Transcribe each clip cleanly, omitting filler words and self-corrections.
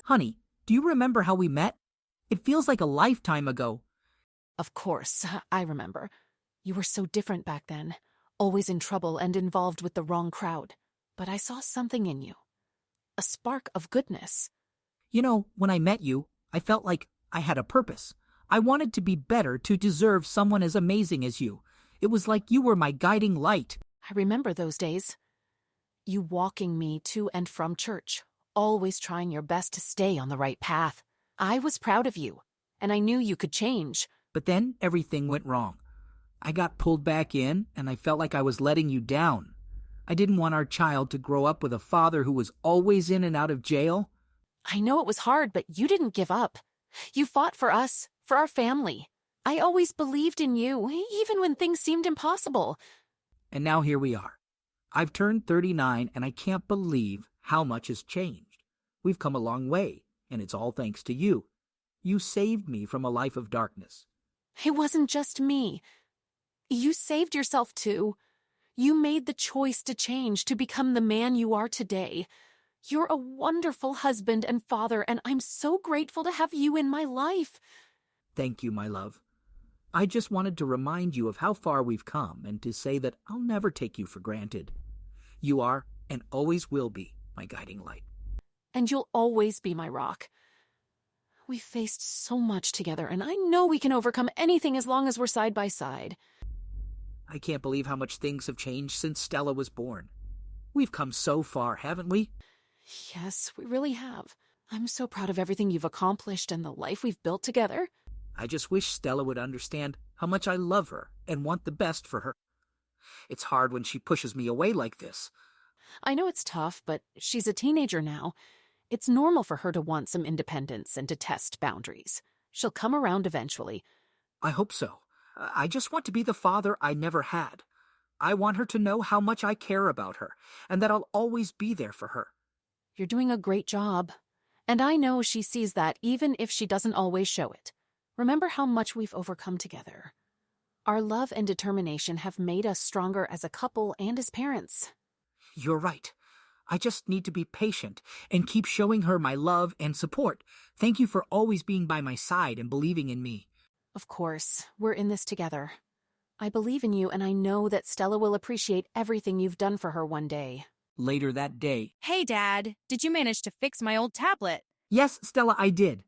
Honey, do you remember how we met? It feels like a lifetime ago. Of course, I remember. You were so different back then, always in trouble and involved with the wrong crowd. But I saw something in you. A spark of goodness. You know, when I met you, I felt like I had a purpose. I wanted to be better to deserve someone as amazing as you. It was like you were my guiding light. I remember those days. You walking me to and from church, always trying your best to stay on the right path. I was proud of you, and I knew you could change. But then everything went wrong. I got pulled back in, and I felt like I was letting you down. I didn't want our child to grow up with a father who was always in and out of jail. I know it was hard, but you didn't give up. You fought for us, for our family. I always believed in you, even when things seemed impossible. And now here we are. I've turned 39, and I can't believe how much has changed. We've come a long way, and it's all thanks to you. You saved me from a life of darkness. It wasn't just me. You saved yourself too. You made the choice to change, to become the man you are today. You're a wonderful husband and father, and I'm so grateful to have you in my life. Thank you, my love. I just wanted to remind you of how far we've come and to say that I'll never take you for granted. You are, and always will be, my guiding light. And you'll always be my rock. We've faced so much together, and I know we can overcome anything as long as we're side by side. I can't believe how much things have changed since Stella was born. We've come so far, haven't we? Yes, we really have. I'm so proud of everything you've accomplished and the life we've built together. I just wish Stella would understand how much I love her and want the best for her. It's hard when she pushes me away like this. I know it's tough, but she's a teenager now. It's normal for her to want some independence and to test boundaries. She'll come around eventually. I hope so. I just want to be the father I never had. I want her to know how much I care about her, and that I'll always be there for her. You're doing a great job. And I know she sees that even if she doesn't always show it. Remember how much we've overcome together. Our love and determination have made us stronger as a couple and as parents. You're right. I just need to be patient and keep showing her my love and support. Thank you for always being by my side and believing in me. Of course, we're in this together. I believe in you, and I know that Stella will appreciate everything you've done for her one day. Later that day. Hey, Dad, did you manage to fix my old tablet? Yes, Stella, I did.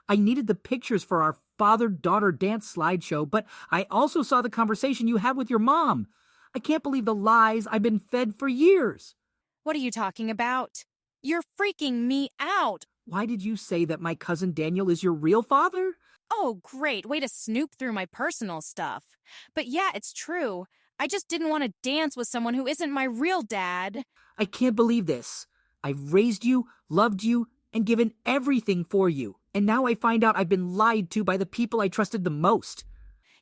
I needed the pictures for our father-daughter dance slideshow, but I also saw the conversation you had with your mom. I can't believe the lies I've been fed for years. What are you talking about? You're freaking me out. Why did you say that my cousin Daniel is your real father? Oh, great. Way to snoop through my personal stuff. But yeah, it's true. I just didn't want to dance with someone who isn't my real dad. I can't believe this. I've raised you, loved you, and given everything for you. And now I find out I've been lied to by the people I trusted the most.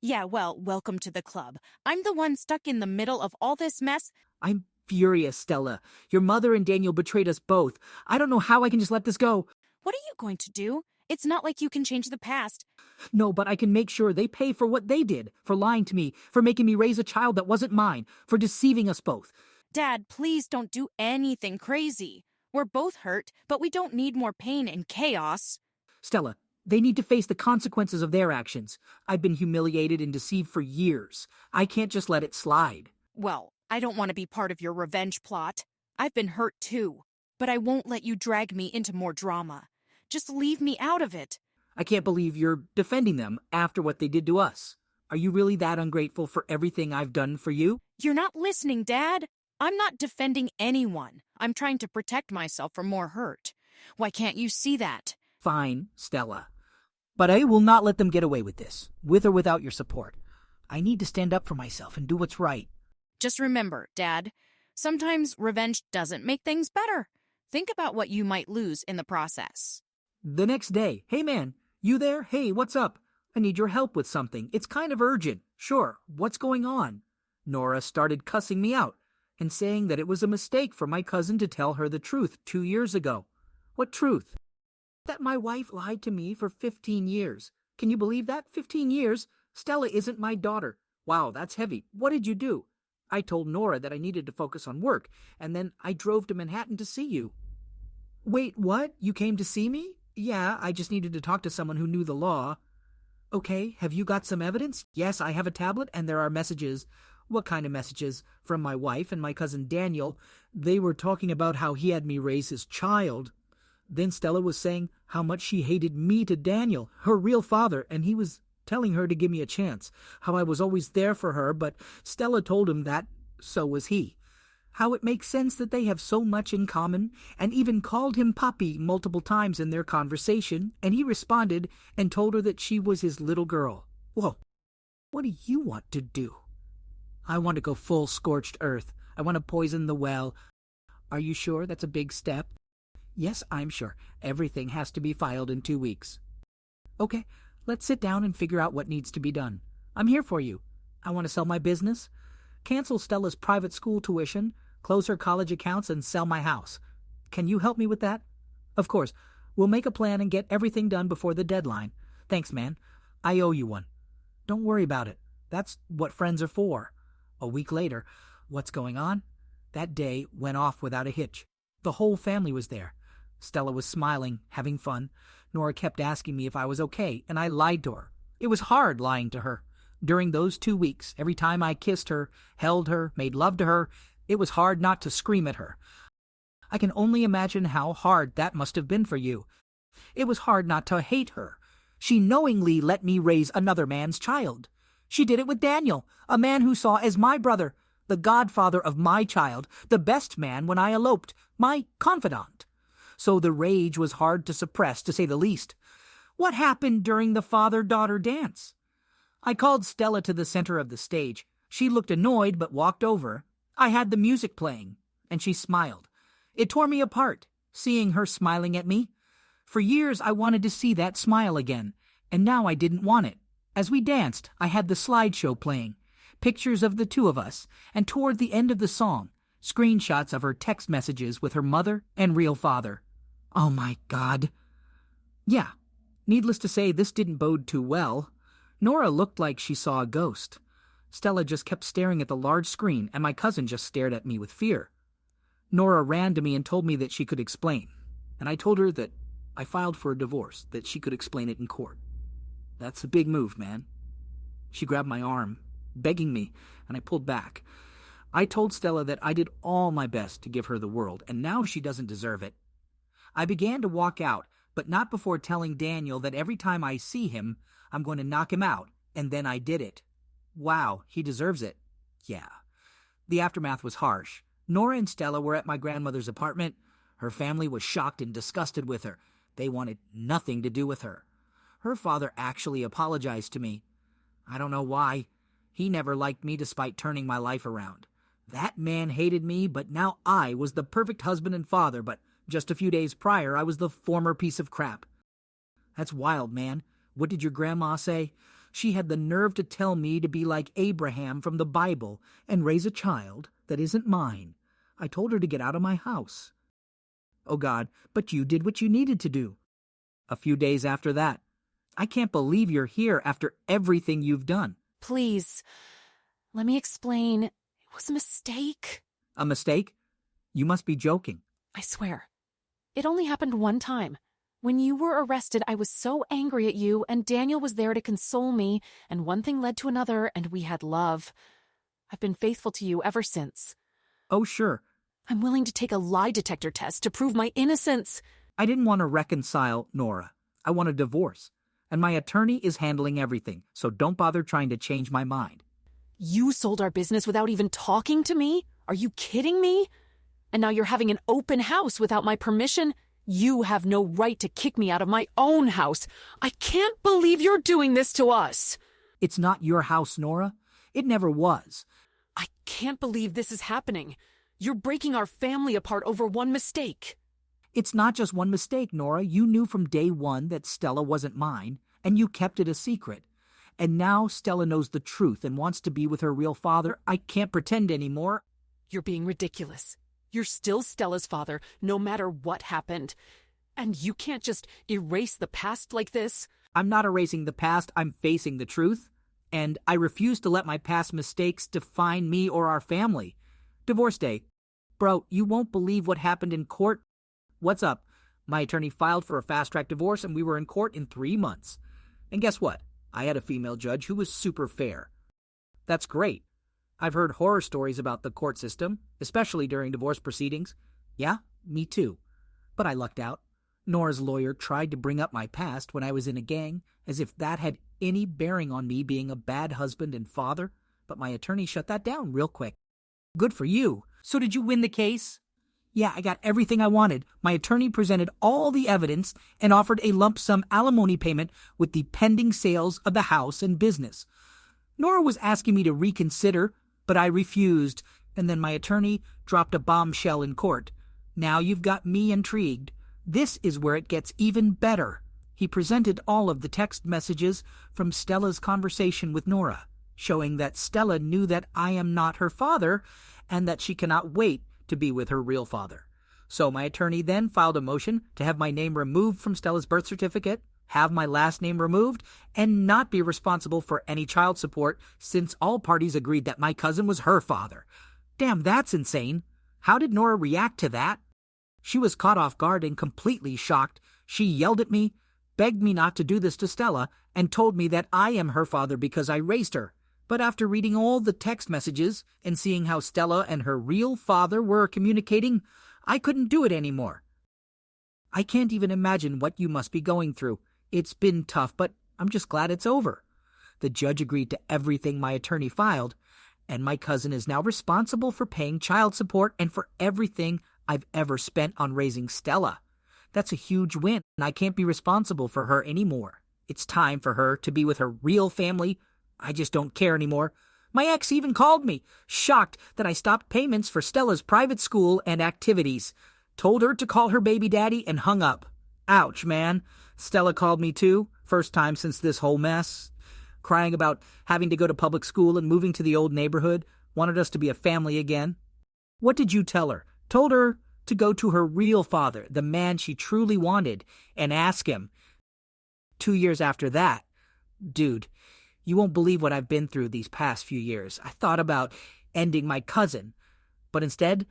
Yeah, well, welcome to the club. I'm the one stuck in the middle of all this mess. I'm furious, Stella. Your mother and Daniel betrayed us both. I don't know how I can just let this go. What are you going to do? It's not like you can change the past. No, but I can make sure they pay for what they did, for lying to me, for making me raise a child that wasn't mine, for deceiving us both. Dad, please don't do anything crazy. We're both hurt, but we don't need more pain and chaos. Stella, they need to face the consequences of their actions. I've been humiliated and deceived for years. I can't just let it slide. Well, I don't want to be part of your revenge plot. I've been hurt too, but I won't let you drag me into more drama. Just leave me out of it. I can't believe you're defending them after what they did to us. Are you really that ungrateful for everything I've done for you? You're not listening, Dad. I'm not defending anyone. I'm trying to protect myself from more hurt. Why can't you see that? Fine, Stella. But I will not let them get away with this, with or without your support. I need to stand up for myself and do what's right. Just remember, Dad, sometimes revenge doesn't make things better. Think about what you might lose in the process. The next day, hey man, you there? Hey, what's up? I need your help with something. It's kind of urgent. Sure, what's going on? Nora started cussing me out and saying that it was a mistake for my cousin to tell her the truth 2 years ago. What truth? That my wife lied to me for 15 years. Can you believe that? 15 years? Stella isn't my daughter. Wow, that's heavy. What did you do? I told Nora that I needed to focus on work, and then I drove to Manhattan to see you. Wait, what? You came to see me? Yeah, I just needed to talk to someone who knew the law. Okay, have you got some evidence? Yes, I have a tablet and there are messages. What kind of messages? From my wife and my cousin Daniel. They were talking about how he had me raise his child. Then Stella was saying how much she hated me to Daniel, her real father, and he was telling her to give me a chance, how I was always there for her, but Stella told him that so was he. How it makes sense that they have so much in common, and even called him Papi multiple times in their conversation, and he responded and told her that she was his little girl. Whoa, what do you want to do? I want to go full scorched earth. I want to poison the well. Are you sure that's a big step? Yes, I'm sure. Everything has to be filed in 2 weeks. Okay, let's sit down and figure out what needs to be done. I'm here for you. I want to sell my business, cancel Stella's private school tuition, close her college accounts, and sell my house. Can you help me with that? Of course. We'll make a plan and get everything done before the deadline. Thanks, man. I owe you one. Don't worry about it. That's what friends are for. A week later, what's going on? That day went off without a hitch. The whole family was there. Stella was smiling, having fun. Nora kept asking me if I was okay, and I lied to her. It was hard lying to her. During those 2 weeks, every time I kissed her, held her, made love to her, it was hard not to scream at her. I can only imagine how hard that must have been for you. It was hard not to hate her. She knowingly let me raise another man's child. She did it with Daniel, a man who saw as my brother, the godfather of my child, the best man when I eloped, my confidant. So the rage was hard to suppress, to say the least. What happened during the father-daughter dance? I called Stella to the center of the stage. She looked annoyed but walked over. I had the music playing, and she smiled. It tore me apart, seeing her smiling at me. For years I wanted to see that smile again, and now I didn't want it. As we danced, I had the slideshow playing, pictures of the two of us, and toward the end of the song, screenshots of her text messages with her mother and real father. Oh my God. Yeah, needless to say, this didn't bode too well. Nora looked like she saw a ghost. Stella just kept staring at the large screen, and my cousin just stared at me with fear. Nora ran to me and told me that she could explain, and I told her that I filed for a divorce, that she could explain it in court. That's a big move, man. She grabbed my arm, begging me, and I pulled back. I told Stella that I did all my best to give her the world, and now she doesn't deserve it. I began to walk out, but not before telling Daniel that every time I see him, I'm going to knock him out, and then I did it. Wow, he deserves it. Yeah. The aftermath was harsh. Nora and Stella were at my grandmother's apartment. Her family was shocked and disgusted with her. They wanted nothing to do with her. Her father actually apologized to me. I don't know why. He never liked me despite turning my life around. That man hated me, but now I was the perfect husband and father, but just a few days prior, I was the former piece of crap. That's wild, man. What did your grandma say? She had the nerve to tell me to be like Abraham from the Bible and raise a child that isn't mine. I told her to get out of my house. Oh God, but you did what you needed to do. A few days after that. I can't believe you're here after everything you've done. Please, let me explain. It was a mistake. A mistake? You must be joking. I swear. It only happened one time. When you were arrested, I was so angry at you, and Daniel was there to console me, and one thing led to another, and we had love. I've been faithful to you ever since. Oh, sure. I'm willing to take a lie detector test to prove my innocence. I didn't want to reconcile, Nora. I want a divorce. And my attorney is handling everything, so don't bother trying to change my mind. You sold our business without even talking to me? Are you kidding me? And now you're having an open house without my permission? You have no right to kick me out of my own house. I can't believe you're doing this to us. It's not your house, Nora. It never was. I can't believe this is happening. You're breaking our family apart over one mistake. It's not just one mistake, Nora. You knew from day one that Stella wasn't mine, and you kept it a secret. And now Stella knows the truth and wants to be with her real father. I can't pretend anymore. You're being ridiculous. You're still Stella's father, no matter what happened. And you can't just erase the past like this. I'm not erasing the past. I'm facing the truth. And I refuse to let my past mistakes define me or our family. Divorce day. Bro, you won't believe what happened in court. What's up? My attorney filed for a fast-track divorce, and we were in court in 3 months. And guess what? I had a female judge who was super fair. That's great. I've heard horror stories about the court system, especially during divorce proceedings. Yeah, me too. But I lucked out. Nora's lawyer tried to bring up my past when I was in a gang, as if that had any bearing on me being a bad husband and father, but my attorney shut that down real quick. Good for you. So did you win the case? Yeah, I got everything I wanted. My attorney presented all the evidence and offered a lump sum alimony payment with the pending sales of the house and business. Nora was asking me to reconsider, but I refused, and then my attorney dropped a bombshell in court. Now you've got me intrigued. This is where it gets even better. He presented all of the text messages from Stella's conversation with Nora, showing that Stella knew that I am not her father and that she cannot wait to be with her real father. So my attorney then filed a motion to have my name removed from Stella's birth certificate, have my last name removed, and not be responsible for any child support since all parties agreed that my cousin was her father. Damn, that's insane. How did Nora react to that? She was caught off guard and completely shocked. She yelled at me, begged me not to do this to Stella, and told me that I am her father because I raised her. But after reading all the text messages and seeing how Stella and her real father were communicating, I couldn't do it anymore. I can't even imagine what you must be going through. It's been tough, but I'm just glad it's over. The judge agreed to everything my attorney filed, and my cousin is now responsible for paying child support and for everything I've ever spent on raising Stella. That's a huge win, and I can't be responsible for her anymore. It's time for her to be with her real family. I just don't care anymore. My ex even called me, shocked that I stopped payments for Stella's private school and activities. Told her to call her baby daddy and hung up. Ouch, man. Stella called me too, first time since this whole mess. Crying about having to go to public school and moving to the old neighborhood. Wanted us to be a family again. What did you tell her? Told her to go to her real father, the man she truly wanted, and ask him. 2 years after that, dude, you won't believe what I've been through these past few years. I thought about ending my cousin, but instead,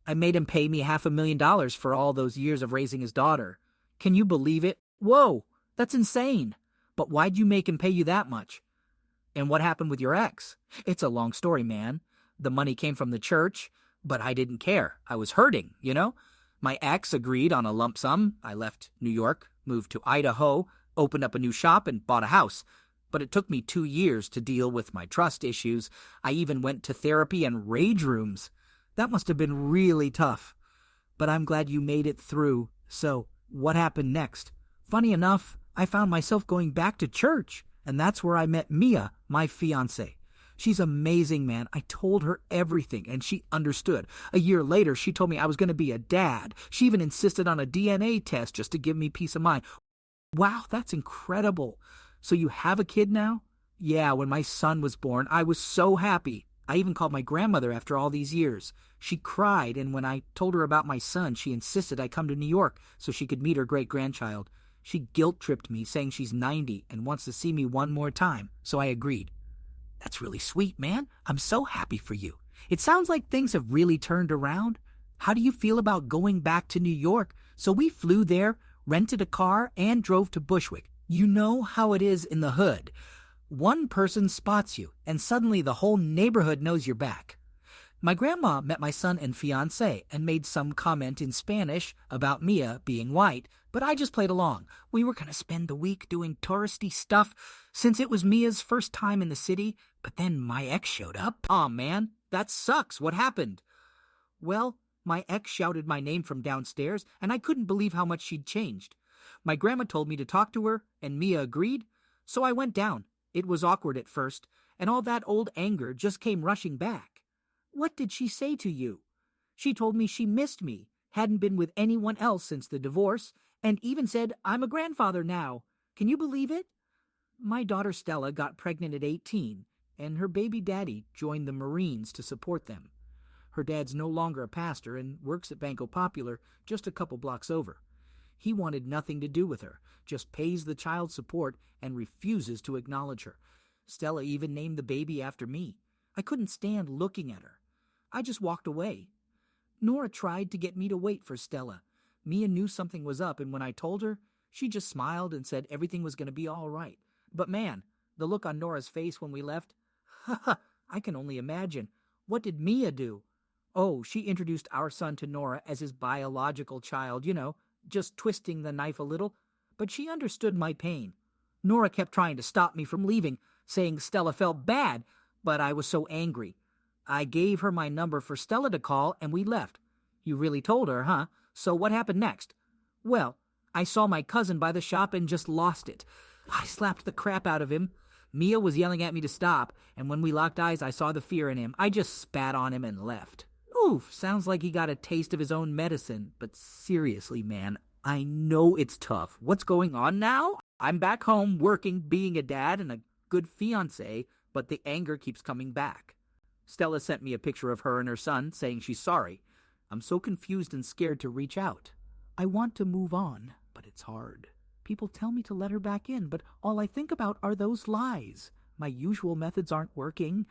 I made him pay me $500,000 for all those years of raising his daughter. Can you believe it? Whoa, that's insane. But why'd you make him pay you that much? And what happened with your ex? It's a long story, man. The money came from the church, but I didn't care. I was hurting, you know? My ex agreed on a lump sum. I left New York, moved to Idaho, opened up a new shop, and bought a house. But it took me 2 years to deal with my trust issues. I even went to therapy and rage rooms. That must have been really tough. But I'm glad you made it through. So, what happened next? Funny enough, I found myself going back to church, and that's where I met Mia, my fiancée. She's amazing, man. I told her everything, and she understood. A year later, she told me I was going to be a dad. She even insisted on a DNA test just to give me peace of mind. Wow, that's incredible. So you have a kid now? Yeah, when my son was born, I was so happy. I even called my grandmother after all these years. She cried, and when I told her about my son, she insisted I come to New York so she could meet her great-grandchild. She guilt-tripped me, saying she's 90 and wants to see me one more time, so I agreed. That's really sweet, man. I'm so happy for you. It sounds like things have really turned around. How do you feel about going back to New York? So we flew there, rented a car, and drove to Bushwick. You know how it is in the hood. One person spots you, and suddenly the whole neighborhood knows you're back. My grandma met my son and fiancé and made some comment in Spanish about Mia being white, but I just played along. We were going to spend the week doing touristy stuff since it was Mia's first time in the city, but then my ex showed up. Aw, man, that sucks. What happened? Well, my ex shouted my name from downstairs, and I couldn't believe how much she'd changed. My grandma told me to talk to her, and Mia agreed, so I went down. It was awkward at first, and all that old anger just came rushing back. What did she say to you? She told me she missed me, hadn't been with anyone else since the divorce, and even said I'm a grandfather now. Can you believe it? My daughter Stella got pregnant at 18, and her baby daddy joined the Marines to support them. Her dad's no longer a pastor and works at Banco Popular just a couple blocks over. He wanted nothing to do with her, just pays the child support and refuses to acknowledge her. Stella even named the baby after me. I couldn't stand looking at her. I just walked away. Nora tried to get me to wait for Stella, Mia knew something was up, and when I told her, she just smiled and said everything was going to be all right. But man, the look on Nora's face when we left, I can only imagine. What did Mia do? Oh, she introduced our son to Nora as his biological child, just twisting the knife a little. But she understood my pain. Nora kept trying to stop me from leaving, saying Stella felt bad, but I was so angry. I gave her my number for Stella to call, and we left. You really told her, huh? So what happened next? Well, I saw my cousin by the shop and just lost it. I slapped the crap out of him. Mia was yelling at me to stop, and when we locked eyes, I saw the fear in him. I just spat on him and left. Oof, sounds like he got a taste of his own medicine. But seriously, man, I know it's tough. What's going on now? I'm back home working, being a dad and a good fiancé, but the anger keeps coming back. Stella sent me a picture of her and her son, saying she's sorry. I'm so confused and scared to reach out. I want to move on, but it's hard. People tell me to let her back in, but all I think about are those lies. My usual methods aren't working.